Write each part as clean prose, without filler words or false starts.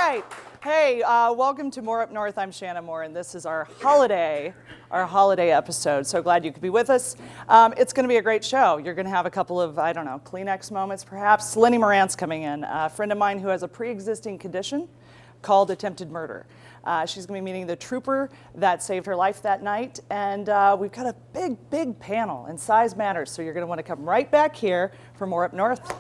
right. Hey, welcome to More Up North. I'm Shannyn Moran. This is our holiday episode. So glad you could be with us. It's going to be a great show. You're going to have a couple of, I don't know, Kleenex moments perhaps. Lennie Moran's coming in, a friend of mine who has a pre-existing condition called attempted murder. She's going to be meeting the trooper that saved her life that night. And we've got a big panel, and size matters. So you're going to want to come right back here for More Up North.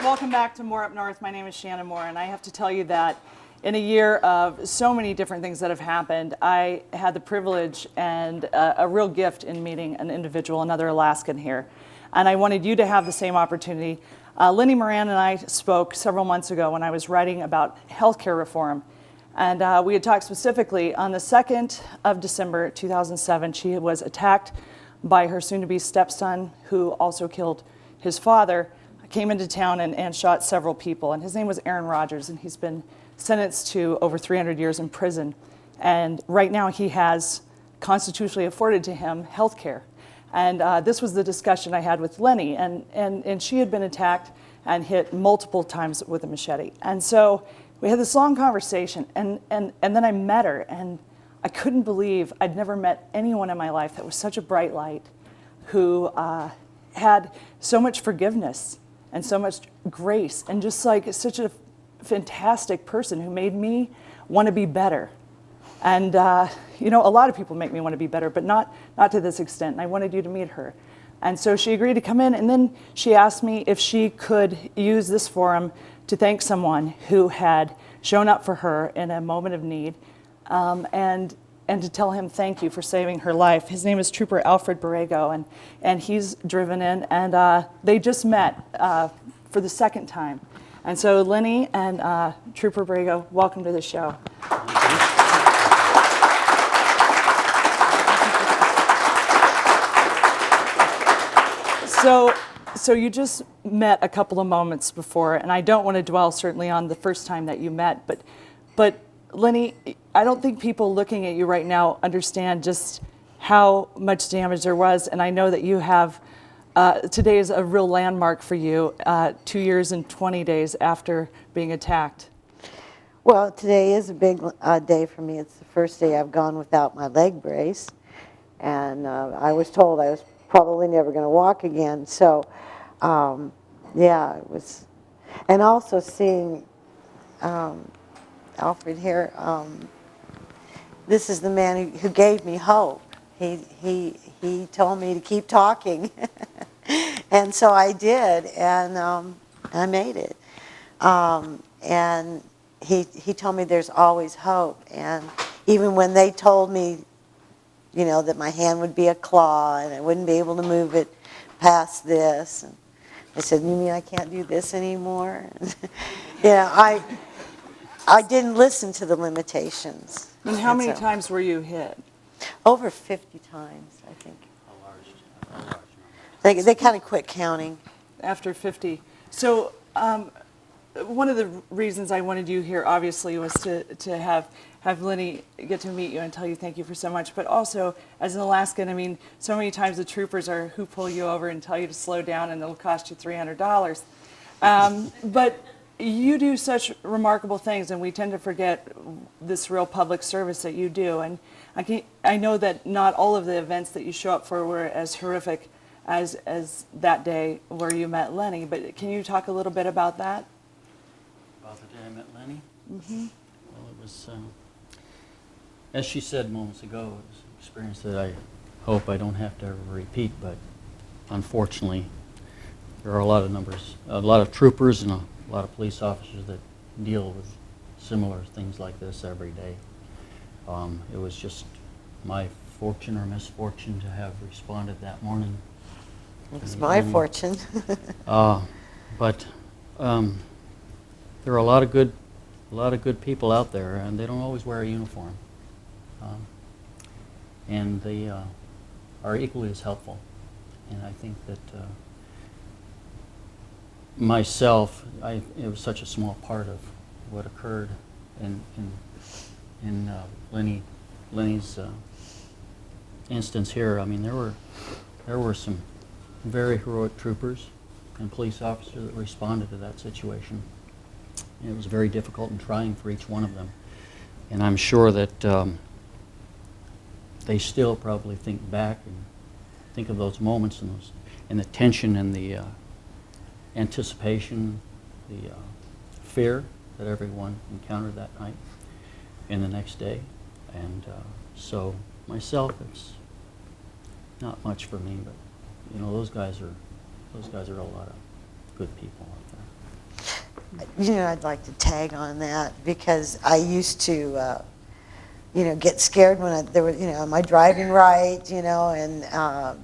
Welcome back to More Up North. My name is Shannyn Moran, and I have to tell you that in a year of so many different things that have happened, I had the privilege and a real gift in meeting an individual, another Alaskan here. And I wanted you to have the same opportunity. Lennie Moran and I spoke several months ago when I was writing about healthcare reform. And we had talked specifically on the 2nd of December 2007, she was attacked by her soon-to-be stepson, who also killed his father. Came into town and shot several people, and his name was Aaron Rodgers, and he's been sentenced to over 300 years in prison. And right now he has constitutionally afforded to him health care. And this was the discussion I had with Lennie, and she had been attacked and hit multiple times with a machete. And so we had this long conversation, and then I met her, and I couldn't believe I'd never met anyone in my life that was such a bright light, who had so much forgiveness and so much grace, and just like such a fantastic person who made me want to be better. And you know, a lot of people make me want to be better, but not to this extent. And I wanted you to meet her. And so she agreed to come in, and then she asked me if she could use this forum to thank someone who had shown up for her in a moment of need, and to tell him thank you for saving her life. His name is Trooper Alfred Borrego, and he's driven in, and they just met for the second time. And so Lennie and Trooper Borrego, welcome to the show. So you just met a couple of moments before, and I don't want to dwell certainly on the first time that you met, but Lennie, I don't think people looking at you right now understand just how much damage there was, and I know that you have, today is a real landmark for you, 2 years and 20 days after being attacked. Well, today is a big day for me. It's the first day I've gone without my leg brace, and I was told I was probably never going to walk again, so yeah, it was, and also seeing Alfred here, this is the man who gave me hope. He told me to keep talking, and so I did, and I made it. And he told me there's always hope, and even when they told me, you know, that my hand would be a claw and I wouldn't be able to move it past this, and I said, "You mean I can't do this anymore?" Yeah, I didn't listen to the limitations. And how many times were you hit? Over 50 times, I think. They kind of quit counting. After 50. So one of the reasons I wanted you here, obviously, was to have Lennie get to meet you and tell you thank you for so much. But also, as an Alaskan, I mean, so many times the troopers are who pull you over and tell you to slow down, and it'll cost you $300. But you do such remarkable things, and we tend to forget this real public service that you do. And I know that not all of the events that you show up for were as horrific as that day where you met Lennie, but can you talk a little bit about that? About the day I met Lennie? Mm-hmm. Well, it was, as she said moments ago, it was an experience that I hope I don't have to ever repeat, but unfortunately, there are a lot of troopers and a lot of police officers that deal with similar things like this every day. It was just my fortune or misfortune to have responded that morning. It's my fortune. But there are a lot of good people out there, and they don't always wear a uniform, and they are equally as helpful. And I think that myself, it was such a small part of what occurred in Lennie's instance here. I mean, there were some very heroic troopers and police officers that responded to that situation. And it was very difficult and trying for each one of them. And I'm sure that they still probably think back and think of those moments and the tension and the anticipation, the fear that everyone encountered that night and the next day. And so myself, it's not much for me, but you know, those guys are a lot of good people out there. You know, I'd like to tag on that because I used to, you know, get scared when there was, you know, am I driving right, you know, and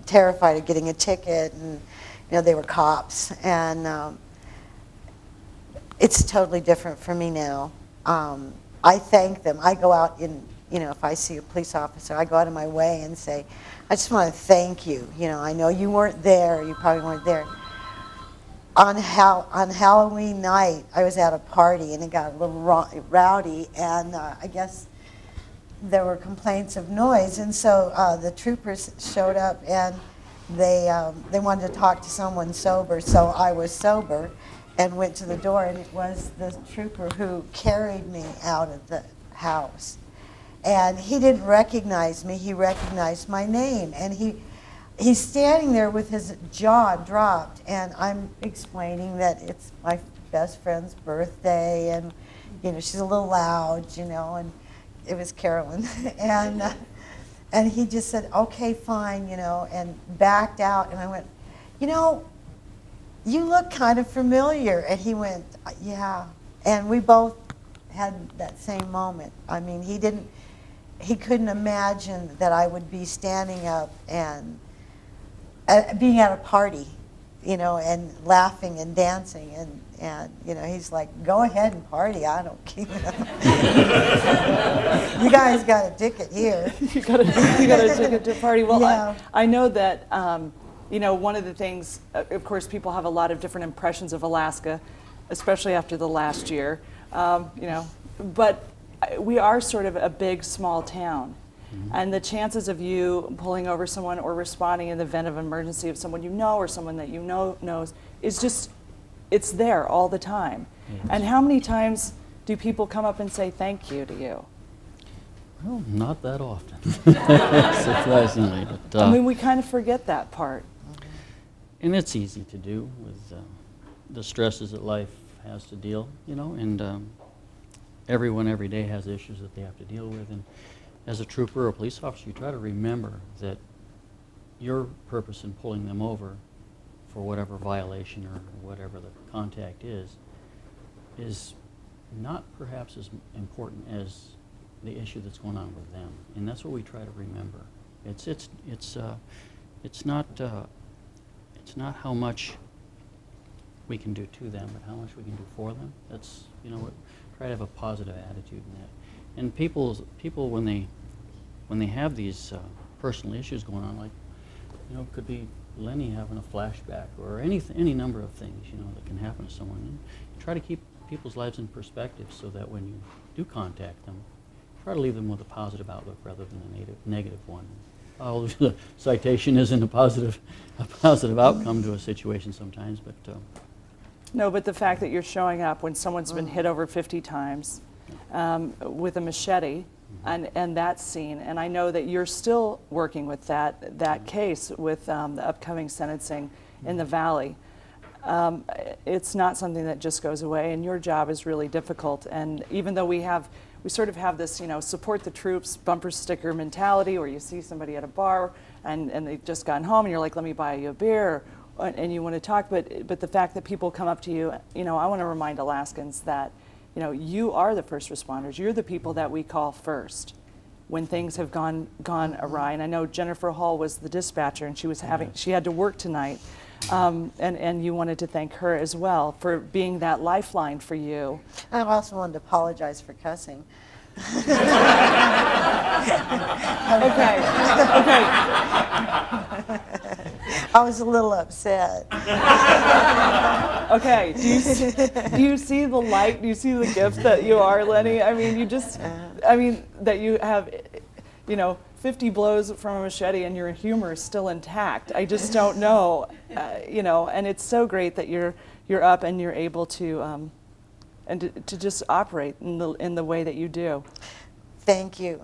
terrified of getting a ticket, and you know, they were cops, and it's totally different for me now. I thank them. I go out in, you know, if I see a police officer, I go out of my way and say, I just want to thank you. You know, I know you weren't there. You probably weren't there. On Halloween night, I was at a party, and it got a little rowdy, and I guess there were complaints of noise, and so the troopers showed up, and they wanted to talk to someone sober, so I was sober and went to the door, and it was the trooper who carried me out of the house. And he didn't recognize me, he recognized my name, and he's standing there with his jaw dropped, and I'm explaining that it's my best friend's birthday, and you know, she's a little loud, you know, and it was Carolyn, and he just said, okay, fine, you know, and backed out, and I went, you know, you look kind of familiar, and he went, yeah, and we both had that same moment. I mean, he couldn't imagine that I would be standing up and being at a party, you know, and laughing and dancing, and you know, he's like, go ahead and party, I don't care. You guys got a ticket here. you got a ticket to party. Well, yeah. I know that, you know, one of the things, of course, people have a lot of different impressions of Alaska, especially after the last year, you know, but we are sort of a big, small town. Mm-hmm. And the chances of you pulling over someone or responding in the event of emergency of someone you know or someone that you know knows is just, it's there all the time. Yes. And how many times do people come up and say thank you to you? Well, not that often, surprisingly. But, I mean, we kind of forget that part. And it's easy to do with the stresses that life has to deal, you know, and everyone every day has issues that they have to deal with. And as a trooper or a police officer, you try to remember that your purpose in pulling them over for whatever violation or whatever the contact is not perhaps as important as the issue that's going on with them. And that's what we try to remember. It's not how much we can do to them, but how much we can do for them. That's, you know, try to have a positive attitude in that. And people when they have these personal issues going on, like, you know, it could be Lennie having a flashback or any number of things, you know, that can happen to someone. And try to keep people's lives in perspective so that when you do contact them, try to leave them with a positive outlook rather than a negative one. Oh, the citation isn't a positive outcome to a situation sometimes, but no, but the fact that you're showing up when someone's been hit over 50 times with a machete, and that scene, and I know that you're still working with that case with the upcoming sentencing in the Valley. It's not something that just goes away, and your job is really difficult. And even though we sort of have this, you know, support the troops bumper sticker mentality, where you see somebody at a bar and they've just gotten home, and you're like, let me buy you a beer, and you want to talk, but the fact that people come up to you, you know, I want to remind Alaskans that you know, you are the first responders. You're the people that we call first when things have gone awry. And I know Jennifer Hall was the dispatcher, and she had to work tonight. And you wanted to thank her as well for being that lifeline for you. I also wanted to apologize for cussing. Okay. I was a little upset. Okay. Do you see the light? Do you see the gift that you are, Lennie? I mean, that you have, 50 blows from a machete and your humor is still intact. I just don't know, and it's so great that you're up and you're able to, and to just operate in the way that you do. Thank you.